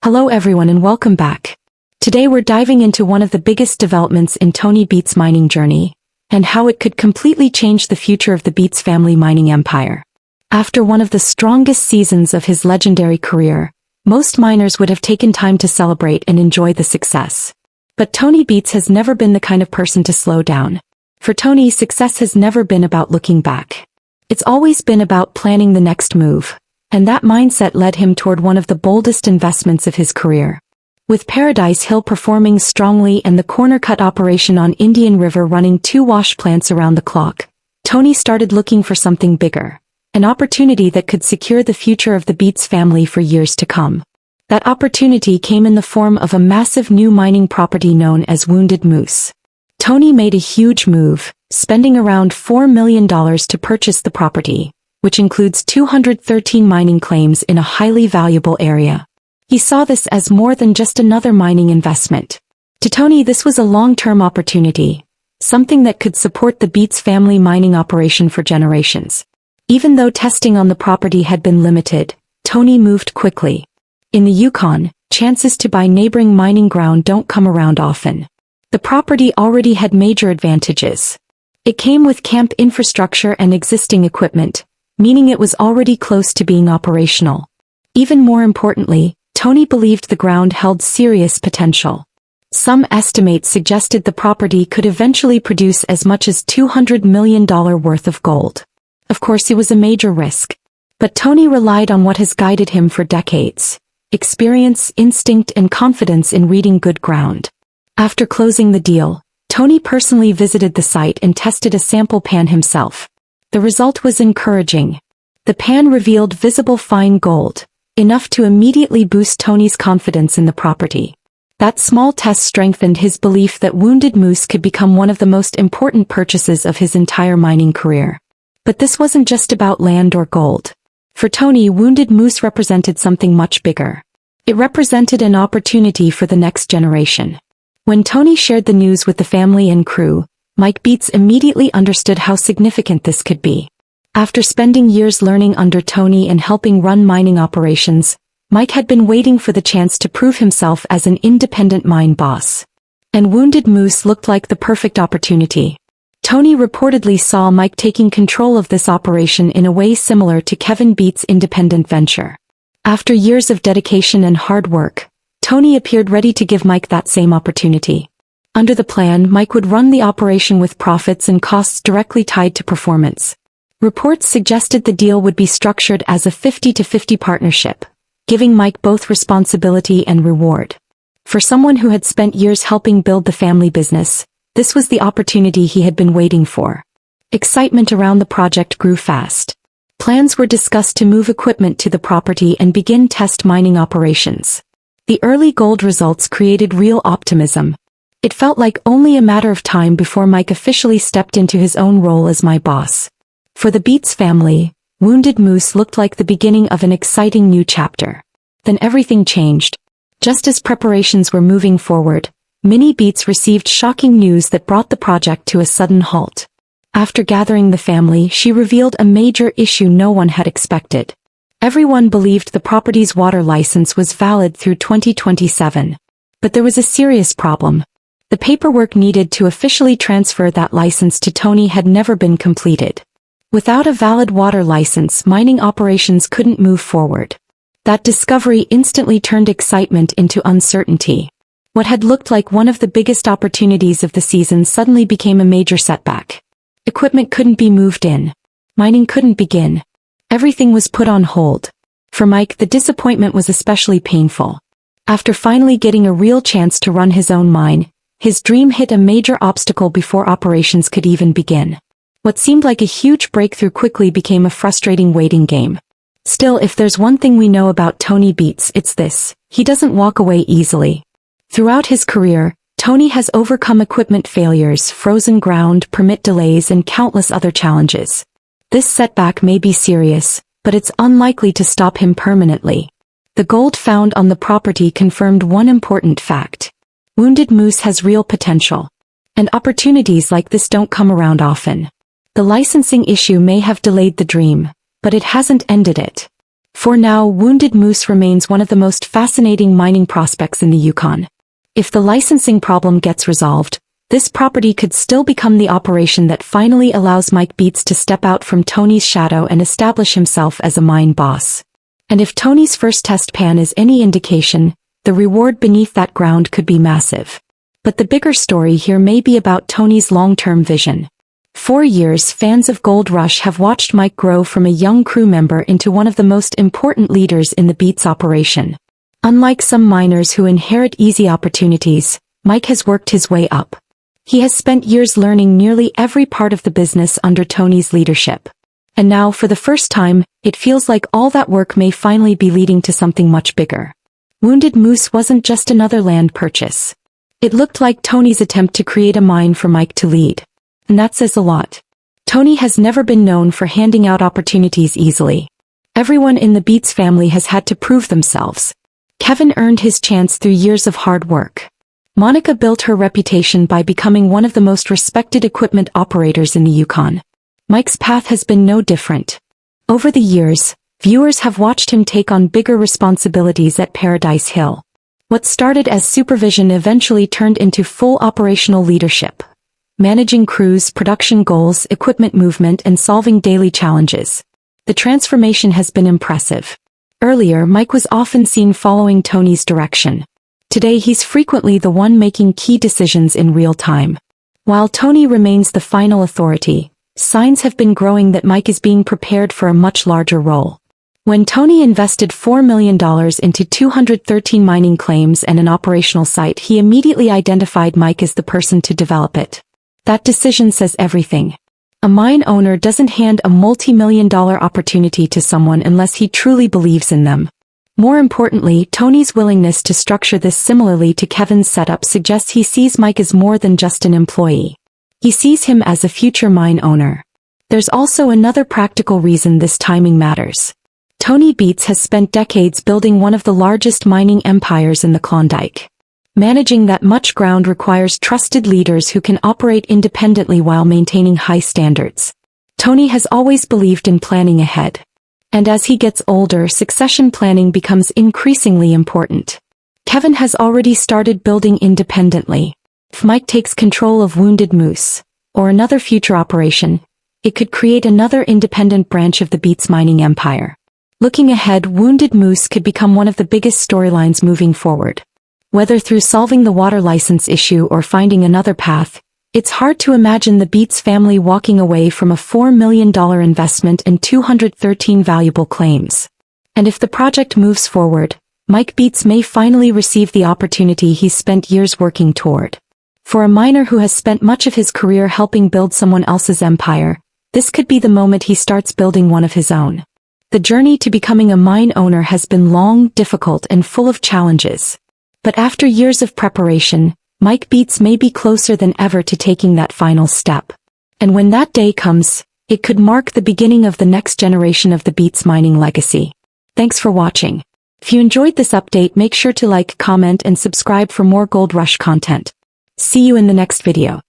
Hello everyone and welcome back. Today we're diving into one of the biggest developments in Tony Beets' mining journey, and how it could completely change the future of the Beets family mining empire. After one of the strongest seasons of his legendary career, most miners would have taken time to celebrate and enjoy the success. But Tony Beets has never been the kind of person to slow down. For Tony, success has never been about looking back. It's always been about planning the next move. And that mindset led him toward one of the boldest investments of his career. With Paradise Hill performing strongly and the corner cut operation on Indian River running 2 wash plants around the clock, Tony started looking for something bigger, an opportunity that could secure the future of the Beets family for years to come. That opportunity came in the form of a massive new mining property known as Wounded Moose. Tony made a huge move, spending around $4 million to purchase the property, which includes 213 mining claims in a highly valuable area. He saw this as more than just another mining investment. To Tony, this was a long-term opportunity, something that could support the Beets family mining operation for generations. Even though testing on the property had been limited, Tony moved quickly. In the Yukon, chances to buy neighboring mining ground don't come around often. The property already had major advantages. It came with camp infrastructure and existing equipment, meaning it was already close to being operational. Even more importantly, Tony believed the ground held serious potential. Some estimates suggested the property could eventually produce as much as $200 million worth of gold. Of course, it was a major risk. But Tony relied on what has guided him for decades: experience, instinct, and confidence in reading good ground. After closing the deal, Tony personally visited the site and tested a sample pan himself. The result was encouraging. The pan revealed visible fine gold, enough to immediately boost Tony's confidence in the property. That small test strengthened his belief that Wounded Moose could become one of the most important purchases of his entire mining career. But this wasn't just about land or gold. For Tony, Wounded Moose represented something much bigger. It represented an opportunity for the next generation. When Tony shared the news with the family and crew, Mike Beets immediately understood how significant this could be. After spending years learning under Tony and helping run mining operations, Mike had been waiting for the chance to prove himself as an independent mine boss. And Wounded Moose looked like the perfect opportunity. Tony reportedly saw Mike taking control of this operation in a way similar to Kevin Beets' independent venture. After years of dedication and hard work, Tony appeared ready to give Mike that same opportunity. Under the plan, Mike would run the operation with profits and costs directly tied to performance. Reports suggested the deal would be structured as a 50-50 partnership, giving Mike both responsibility and reward. For someone who had spent years helping build the family business, this was the opportunity he had been waiting for. Excitement around the project grew fast. Plans were discussed to move equipment to the property and begin test mining operations. The early gold results created real optimism. It felt like only a matter of time before Mike officially stepped into his own role as my boss. For the Beets family, Wounded Moose looked like the beginning of an exciting new chapter. Then everything changed. Just as preparations were moving forward, Minnie Beets received shocking news that brought the project to a sudden halt. After gathering the family, she revealed a major issue no one had expected. Everyone believed the property's water license was valid through 2027. But there was a serious problem. The paperwork needed to officially transfer that license to Tony had never been completed. Without a valid water license, mining operations couldn't move forward. That discovery instantly turned excitement into uncertainty. What had looked like one of the biggest opportunities of the season suddenly became a major setback. Equipment couldn't be moved in. Mining couldn't begin. Everything was put on hold. For Mike, the disappointment was especially painful. After finally getting a real chance to run his own mine, his dream hit a major obstacle before operations could even begin. What seemed like a huge breakthrough quickly became a frustrating waiting game. Still, if there's one thing we know about Tony Beets, it's this: he doesn't walk away easily. Throughout his career, Tony has overcome equipment failures, frozen ground, permit delays, and countless other challenges. This setback may be serious, but it's unlikely to stop him permanently. The gold found on the property confirmed one important fact: Wounded Moose has real potential. And opportunities like this don't come around often. The licensing issue may have delayed the dream, but it hasn't ended it. For now, Wounded Moose remains one of the most fascinating mining prospects in the Yukon. If the licensing problem gets resolved, this property could still become the operation that finally allows Mike Beets to step out from Tony's shadow and establish himself as a mine boss. And if Tony's first test pan is any indication, the reward beneath that ground could be massive. But the bigger story here may be about Tony's long-term vision. For years, fans of Gold Rush have watched Mike grow from a young crew member into one of the most important leaders in the Beets operation. Unlike some miners who inherit easy opportunities, Mike has worked his way up. He has spent years learning nearly every part of the business under Tony's leadership. And now, for the first time, it feels like all that work may finally be leading to something much bigger. Wounded Moose wasn't just another land purchase. It looked like Tony's attempt to create a mine for Mike to lead. And that says a lot. Tony has never been known for handing out opportunities easily. Everyone in the Beets family has had to prove themselves. Kevin earned his chance through years of hard work. Monica built her reputation by becoming one of the most respected equipment operators in the Yukon. Mike's path has been no different. Over the years, viewers have watched him take on bigger responsibilities at Paradise Hill. What started as supervision eventually turned into full operational leadership, managing crews, production goals, equipment movement, and solving daily challenges. The transformation has been impressive. Earlier, Mike was often seen following Tony's direction. Today he's frequently the one making key decisions in real time. While Tony remains the final authority, signs have been growing that Mike is being prepared for a much larger role. When Tony invested $4 million into 213 mining claims and an operational site, he immediately identified Mike as the person to develop it. That decision says everything. A mine owner doesn't hand a multi-million-dollar opportunity to someone unless he truly believes in them. More importantly, Tony's willingness to structure this similarly to Kevin's setup suggests he sees Mike as more than just an employee. He sees him as a future mine owner. There's also another practical reason this timing matters. Tony Beets has spent decades building one of the largest mining empires in the Klondike. Managing that much ground requires trusted leaders who can operate independently while maintaining high standards. Tony has always believed in planning ahead. And as he gets older, succession planning becomes increasingly important. Kevin has already started building independently. If Mike takes control of Wounded Moose, or another future operation, it could create another independent branch of the Beets mining empire. Looking ahead, Wounded Moose could become one of the biggest storylines moving forward. Whether through solving the water license issue or finding another path, it's hard to imagine the Beets family walking away from a $4 million investment and 213 valuable claims. And if the project moves forward, Mike Beets may finally receive the opportunity he's spent years working toward. For a miner who has spent much of his career helping build someone else's empire, this could be the moment he starts building one of his own. The journey to becoming a mine owner has been long, difficult, and full of challenges. But after years of preparation, Mike Beets may be closer than ever to taking that final step. And when that day comes, it could mark the beginning of the next generation of the Beets mining legacy. Thanks for watching. If you enjoyed this update, make sure to like, comment, and subscribe for more Gold Rush content. See you in the next video.